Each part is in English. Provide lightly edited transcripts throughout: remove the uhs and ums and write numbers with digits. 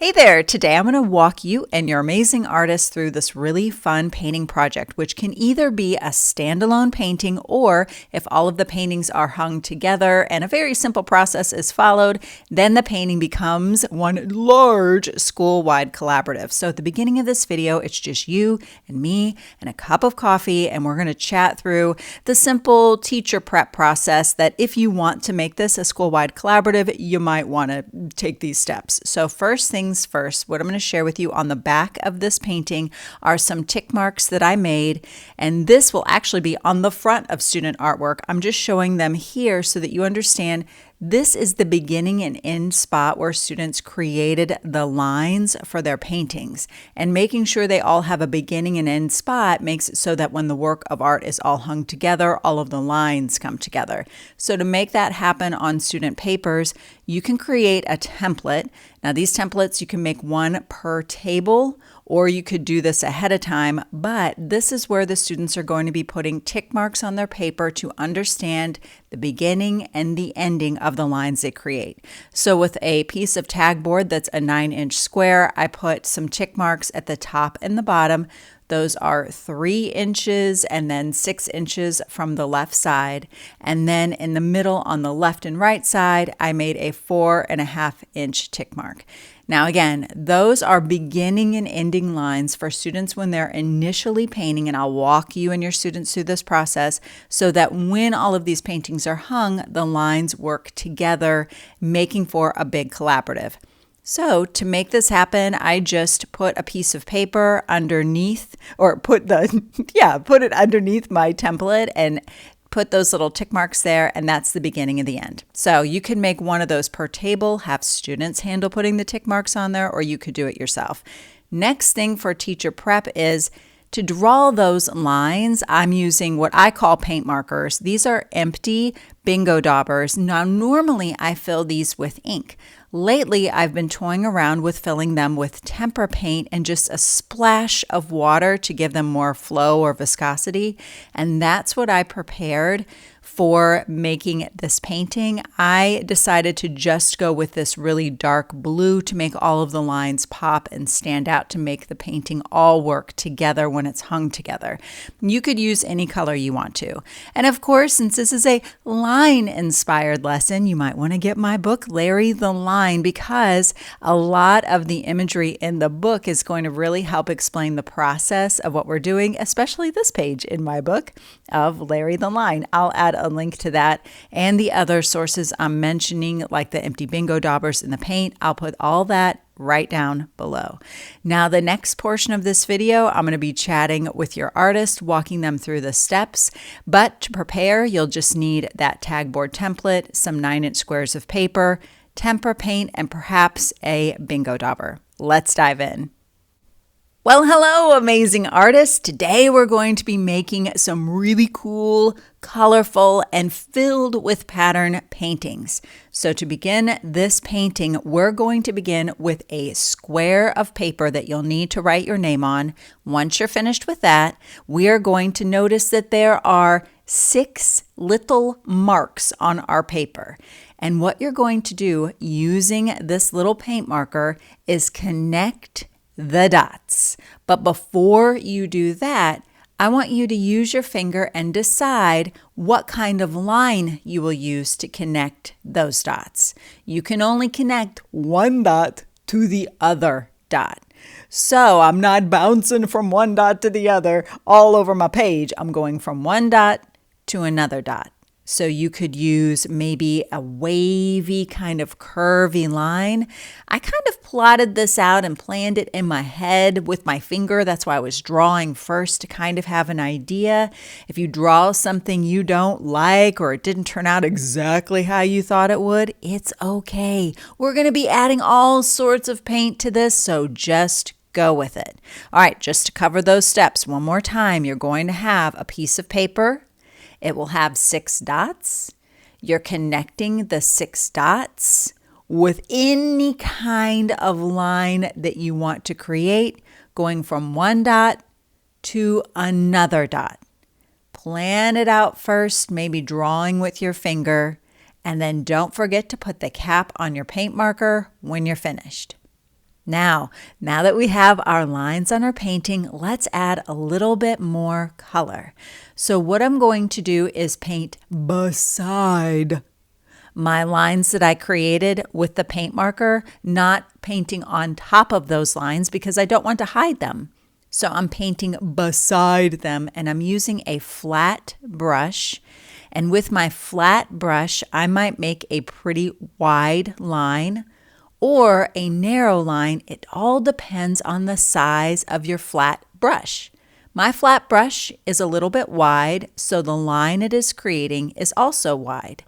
Hey there! Today I'm going to walk you and your amazing artist through this really fun painting project, which can either be a standalone painting or if all of the paintings are hung together and a very simple process is followed, then the painting becomes one large school-wide collaborative. So at the beginning of this video, it's just you and me and a cup of coffee, and we're going to chat through the simple teacher prep process that if you want to make this a school-wide collaborative, you might want to take these steps. So first things first, what I'm going to share with you on the back of this painting are some tick marks that I made, and this will actually be on the front of student artwork. I'm just showing them here so that you understand this is the beginning and end spot where students created the lines for their paintings, and making sure they all have a beginning and end spot makes it so that when the work of art is all hung together, all of the lines come together. So to make that happen on student papers, you can create a template. Now these templates, you can make one per table, or you could do this ahead of time, but this is where the students are going to be putting tick marks on their paper to understand the beginning and the ending of the lines they create. So with a piece of tag board that's a 9-inch square, I put some tick marks at the top and the bottom. Those are 3 inches and then 6 inches from the left side. And then in the middle on the left and right side, I made a 4.5-inch tick mark. Now again, those are beginning and ending lines for students when they're initially painting, and I'll walk you and your students through this process so that when all of these paintings are hung, the lines work together, making for a big collaborative. So to make this happen, I just put a piece of paper underneath, or put it underneath my template and put those little tick marks there, and that's the beginning of the end. So you can make one of those per table, have students handle putting the tick marks on there, or you could do it yourself. Next thing for teacher prep is to draw those lines. I'm using what I call paint markers. These are empty bingo daubers. Now, normally I fill these with ink. Lately, I've been toying around with filling them with tempera paint and just a splash of water to give them more flow or viscosity. And that's what I prepared for making this painting. I decided to just go with this really dark blue to make all of the lines pop and stand out to make the painting all work together when it's hung together. You could use any color you want to. And of course, since this is a line-inspired lesson, you might want to get my book, Larry the Line, because a lot of the imagery in the book is going to really help explain the process of what we're doing, especially this page in my book of Larry the Line. I'll add a link to that and the other sources I'm mentioning, like the empty bingo daubers and the paint. I'll put all that right down below. Now, the next portion of this video, I'm going to be chatting with your artist, walking them through the steps. But to prepare, you'll just need that tag board template, some 9-inch squares of paper, tempera paint, and perhaps a bingo dauber. Let's dive in. Well, hello, amazing artists. Today we're going to be making some really cool, colorful, and filled with pattern paintings. So to begin this painting, we're going to begin with a square of paper that you'll need to write your name on. Once you're finished with that, we are going to notice that there are 6 little marks on our paper. And what you're going to do using this little paint marker is connect the dots. But before you do that, I want you to use your finger and decide what kind of line you will use to connect those dots. You can only connect one dot to the other dot. So I'm not bouncing from one dot to the other all over my page. I'm going from one dot to another dot. So you could use maybe a wavy kind of curvy line. I kind of plotted this out and planned it in my head with my finger. That's why I was drawing first to kind of have an idea. If you draw something you don't like or it didn't turn out exactly how you thought it would, it's okay. We're going to be adding all sorts of paint to this, so just go with it. All right, just to cover those steps one more time, you're going to have a piece of paper. It will have 6 dots. You're connecting the 6 dots with any kind of line that you want to create, going from one dot to another dot. Plan it out first, maybe drawing with your finger, and then don't forget to put the cap on your paint marker when you're finished. Now that we have our lines on our painting, let's add a little bit more color. So what I'm going to do is paint beside my lines that I created with the paint marker, not painting on top of those lines because I don't want to hide them. So I'm painting beside them, and I'm using a flat brush. And with my flat brush, I might make a pretty wide line or a narrow line. It all depends on the size of your flat brush. My flat brush is a little bit wide, so the line it is creating is also wide.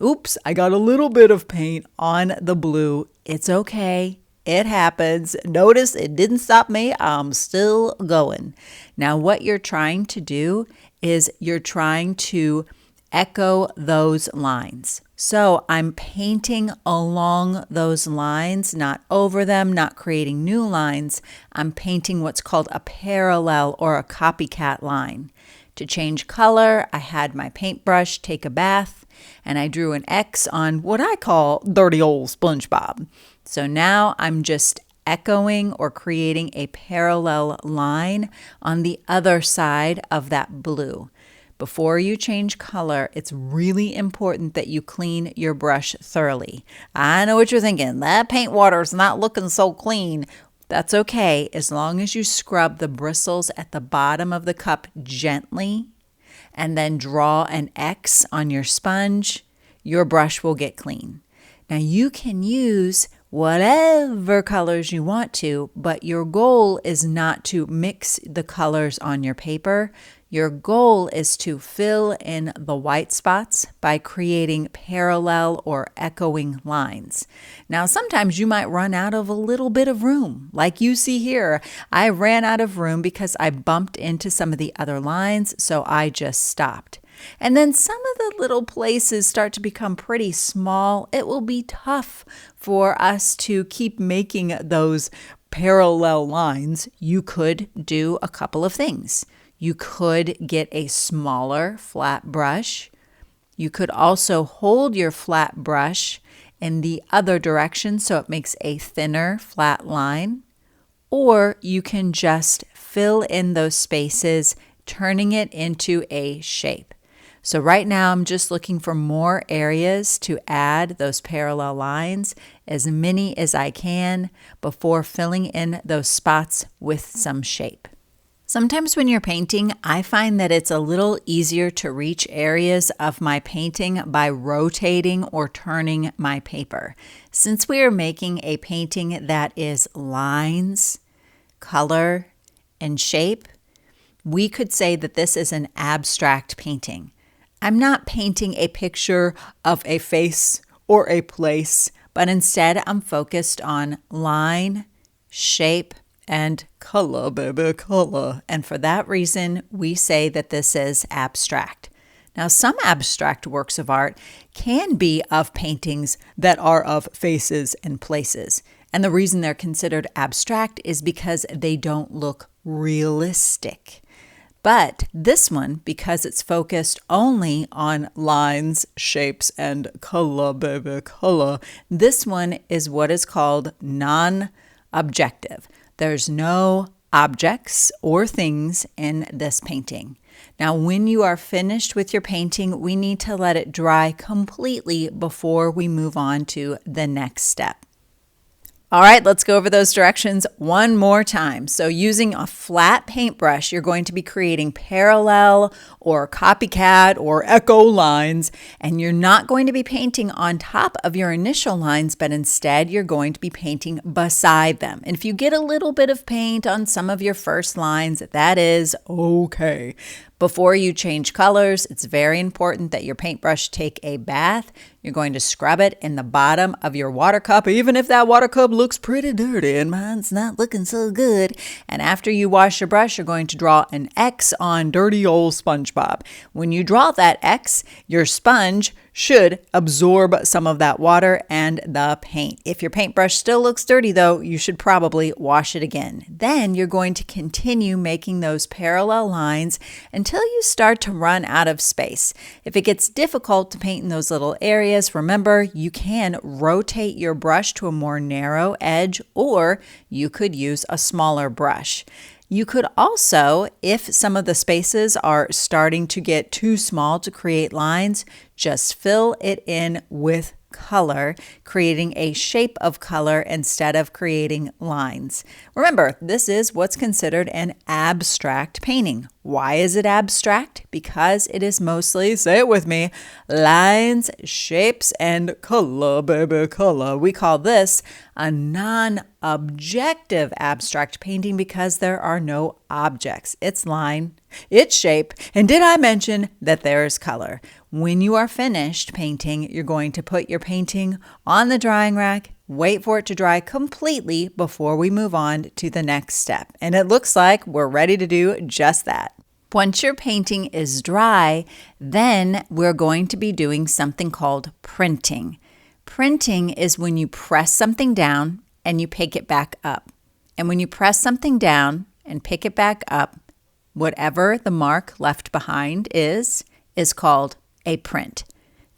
Oops, I got a little bit of paint on the blue. It's okay. It happens. Notice it didn't stop me. I'm still going. Now, what you're trying to do is you're trying to echo those lines. So I'm painting along those lines, not over them, not creating new lines. I'm painting what's called a parallel or a copycat line. To change color, I had my paintbrush take a bath, and I drew an X on what I call dirty old SpongeBob. So now I'm just echoing or creating a parallel line on the other side of that blue. Before you change color, it's really important that you clean your brush thoroughly. I know what you're thinking. That paint water is not looking so clean. That's okay, as long as you scrub the bristles at the bottom of the cup gently and then draw an X on your sponge, your brush will get clean. Now you can use whatever colors you want to, but your goal is not to mix the colors on your paper. Your goal is to fill in the white spots by creating parallel or echoing lines. Now, sometimes you might run out of a little bit of room. Like you see here, I ran out of room because I bumped into some of the other lines, so I just stopped. And then some of the little places start to become pretty small. It will be tough for us to keep making those parallel lines. You could do a couple of things. You could get a smaller flat brush. You could also hold your flat brush in the other direction so it makes a thinner flat line. Or you can just fill in those spaces, turning it into a shape. So right now I'm just looking for more areas to add those parallel lines, as many as I can, before filling in those spots with some shape. Sometimes when you're painting, I find that it's a little easier to reach areas of my painting by rotating or turning my paper. Since we are making a painting that is lines, color, and shape, we could say that this is an abstract painting. I'm not painting a picture of a face or a place, but instead I'm focused on line, shape, and color, baby, color. And for that reason, we say that this is abstract. Now, some abstract works of art can be of paintings that are of faces and places. And the reason they're considered abstract is because they don't look realistic. But this one, because it's focused only on lines, shapes, and color, baby, color, this one is what is called non-objective. There's no objects or things in this painting. Now, when you are finished with your painting, we need to let it dry completely before we move on to the next step. All right, let's go over those directions one more time. So using a flat paintbrush, you're going to be creating parallel or copycat or echo lines, and you're not going to be painting on top of your initial lines, but instead you're going to be painting beside them. And if you get a little bit of paint on some of your first lines, that is okay. Before you change colors, it's very important that your paintbrush take a bath. You're going to scrub it in the bottom of your water cup, even if that water cup looks pretty dirty and mine's not looking so good. And after you wash your brush, you're going to draw an X on dirty old SpongeBob. When you draw that X, your sponge should absorb some of that water and the paint. If your paintbrush still looks dirty though, you should probably wash it again. Then you're going to continue making those parallel lines until you start to run out of space. If it gets difficult to paint in those little areas, remember you can rotate your brush to a more narrow edge, or you could use a smaller brush. You could also, if some of the spaces are starting to get too small to create lines, just fill it in with color, creating a shape of color instead of creating lines. Remember, this is what's considered an abstract painting. Why is it abstract? Because it is mostly, say it with me, lines, shapes, and color, baby, color. We call this a non-objective abstract painting because there are no objects. It's line, it's shape, and did I mention that there's color? When you are finished painting, you're going to put your painting on the drying rack, wait for it to dry completely before we move on to the next step. And it looks like we're ready to do just that. Once your painting is dry, then we're going to be doing something called printing. Printing is when you press something down and you pick it back up. And when you press something down and pick it back up, whatever the mark left behind is called a print.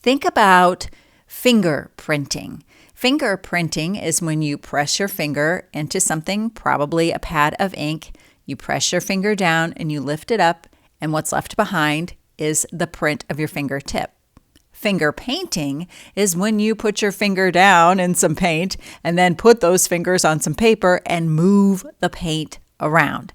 Think about fingerprinting. Fingerprinting is when you press your finger into something, probably a pad of ink. You press your finger down and you lift it up, and what's left behind is the print of your fingertip. Finger painting is when you put your finger down in some paint and then put those fingers on some paper and move the paint around.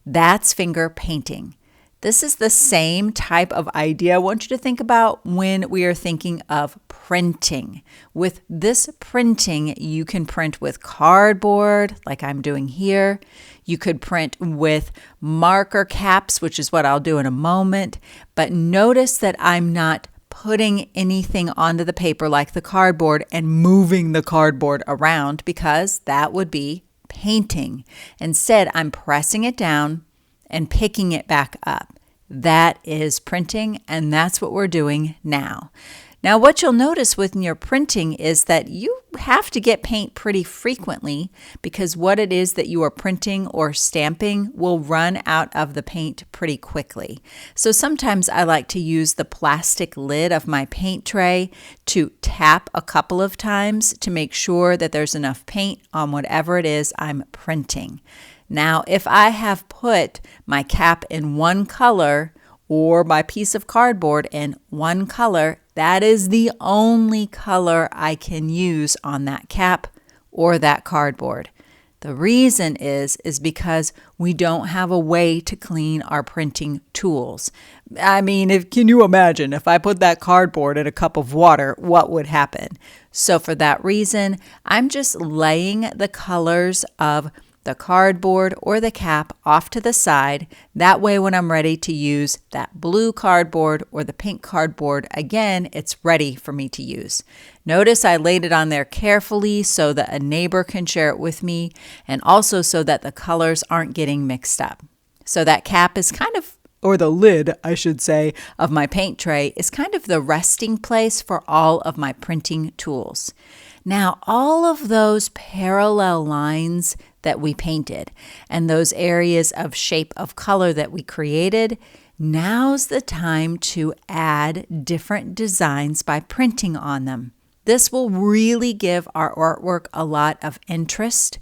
That's finger painting. This is the same type of idea I want you to think about when we are thinking of printing. With this printing, you can print with cardboard, like I'm doing here. You could print with marker caps, which is what I'll do in a moment. But notice that I'm not putting anything onto the paper like the cardboard and moving the cardboard around, because that would be painting. Instead, I'm pressing it down and picking it back up. That is printing, and that's what we're doing now. Now, what you'll notice with your printing is that you have to get paint pretty frequently, because what it is that you are printing or stamping will run out of the paint pretty quickly. So sometimes I like to use the plastic lid of my paint tray to tap a couple of times to make sure that there's enough paint on whatever it is I'm printing. Now, if I have put my cap in one color or my piece of cardboard in one color, that is the only color I can use on that cap or that cardboard. The reason is because we don't have a way to clean our printing tools. I mean, can you imagine if I put that cardboard in a cup of water, what would happen? So for that reason, I'm just laying the colors of the cardboard or the cap off to the side. That way, when I'm ready to use that blue cardboard or the pink cardboard, again, it's ready for me to use. Notice I laid it on there carefully so that a neighbor can share it with me, and also so that the colors aren't getting mixed up. So that cap is kind of, or the lid, I should say, of my paint tray is kind of the resting place for all of my printing tools. Now, all of those parallel lines that we painted and those areas of shape of color that we created, now's the time to add different designs by printing on them. This will really give our artwork a lot of interest,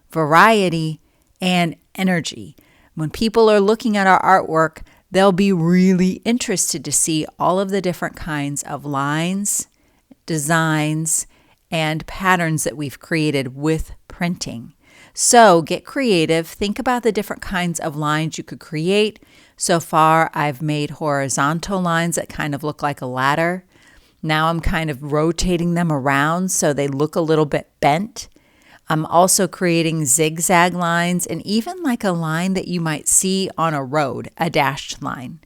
variety, and energy. When people are looking at our artwork, they'll be really interested to see all of the different kinds of lines, designs, and patterns that we've created with printing. So get creative. Think about the different kinds of lines you could create. So far, I've made horizontal lines that kind of look like a ladder. Now I'm kind of rotating them around so they look a little bit bent. I'm also creating zigzag lines and even like a line that you might see on a road, a dashed line.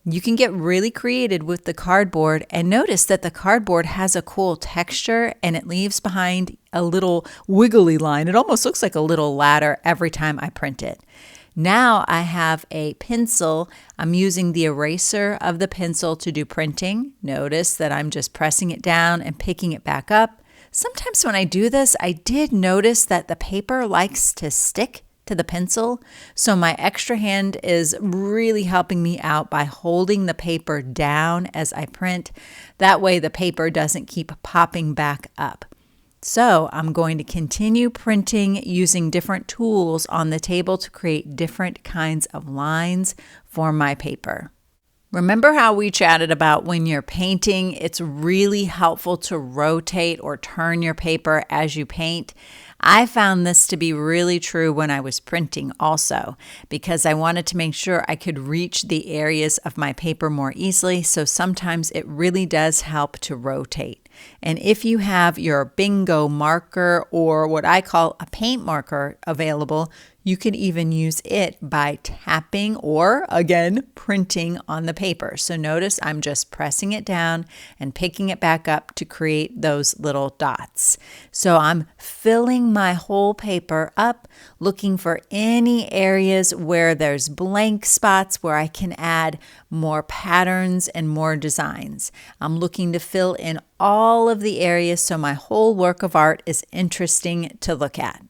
You can get really creative with the cardboard, and notice that the cardboard has a cool texture and it leaves behind a little wiggly line. It almost looks like a little ladder every time I print it. Now I have a pencil. I'm using the eraser of the pencil to do printing. Notice that I'm just pressing it down and picking it back up. Sometimes when I do this, I did notice that the paper likes to stick to the pencil. So my extra hand is really helping me out by holding the paper down as I print. That way the paper doesn't keep popping back up. So I'm going to continue printing using different tools on the table to create different kinds of lines for my paper. Remember how we chatted about when you're painting, it's really helpful to rotate or turn your paper as you paint? I found this to be really true when I was printing also, because I wanted to make sure I could reach the areas of my paper more easily, so sometimes it really does help to rotate. And if you have your bingo marker or what I call a paint marker available, you can even use it by tapping or, again, printing on the paper. So notice I'm just pressing it down and picking it back up to create those little dots. So I'm filling my whole paper up, looking for any areas where there's blank spots where I can add more patterns and more designs. I'm looking to fill in all of the areas so my whole work of art is interesting to look at.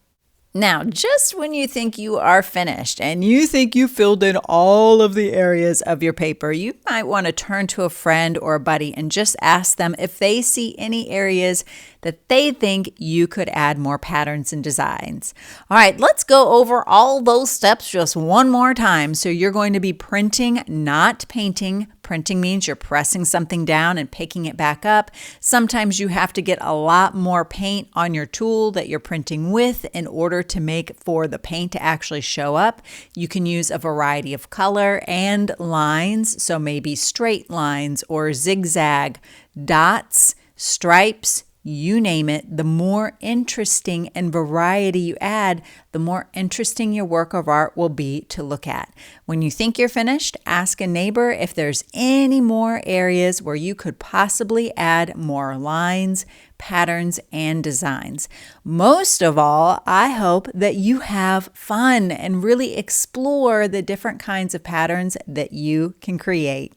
Now, just when you think you are finished and you think you filled in all of the areas of your paper, you might want to turn to a friend or a buddy and just ask them if they see any areas that they think you could add more patterns and designs. All right, let's go over all those steps just one more time. So you're going to be printing, not painting. Printing means you're pressing something down and picking it back up. Sometimes you have to get a lot more paint on your tool that you're printing with in order to make for the paint to actually show up. You can use a variety of color and lines, so maybe straight lines or zigzag, dots, stripes, you name it. The more interesting and variety you add, the more interesting your work of art will be to look at. When you think you're finished, ask a neighbor if there's any more areas where you could possibly add more lines, patterns, and designs. Most of all, I hope that you have fun and really explore the different kinds of patterns that you can create.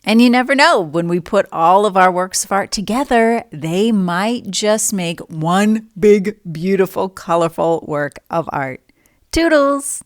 And you never know, when we put all of our works of art together, they might just make one big, beautiful, colorful work of art. Toodles!